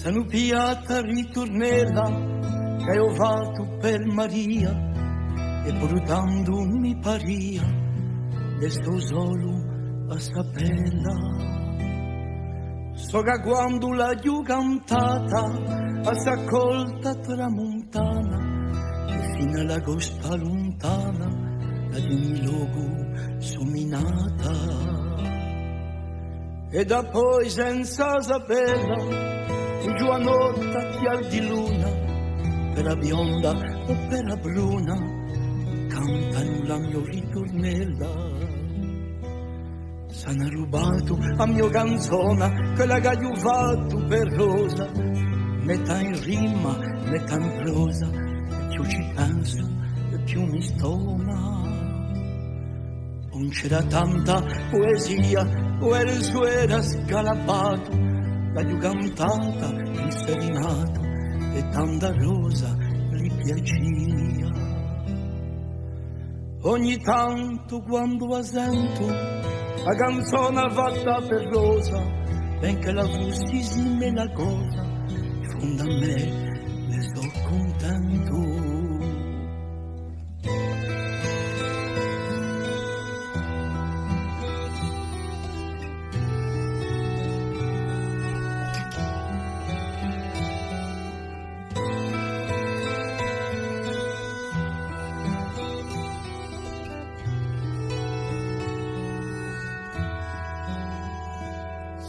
Sono piata ritornella che ho fatto per Maria e brutando mi paria e sto solo a saperla. So che quando la giù cantata a s'accolta tramontana e fino all'agosta lontana ad ogni luogo sominata e da poi senza saperla giù a notte chiar di luna, per la bionda o per la bruna, cantano la mia ritornella. S'hanno rubato a mia canzone, quella che ho fatto per Rosa, metà in rima, metà in prosa, e più ci penso e più mi stona. Non c'era tanta poesia, o era il suo era scalapato, la giù cantata, il serenato e tanta rosa gli piaceva. Ogni tanto quando la sento, la canzone fatta per Rosa, benché la fossi simile la cosa, in fondo a me ne sto contento.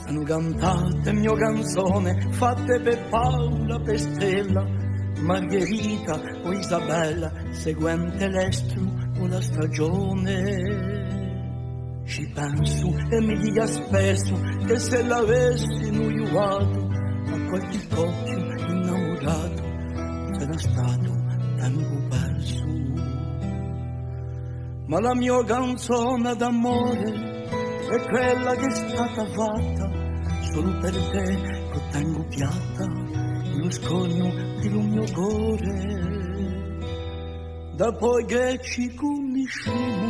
Hanno cantate mie canzone fatte per Paola, per Stella, Margherita o Isabella, seguente l'estro o la stagione. Ci penso e mi dica spesso che se l'avessi innuiuato a qualche coppio innamorato sarà stato tempo perso. Ma la mia canzone d'amore è quella che è stata fatta solo per te, che tengo piatta lo scorno del mio cuore. Da poi che ci conosciamo,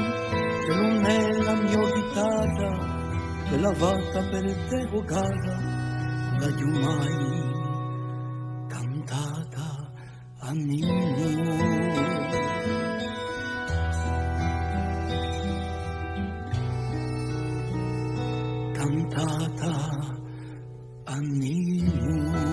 che non è la mia chitarra, quella fatta per te, oh cara, la giù mai cantata a Nino. Cantata a Nino.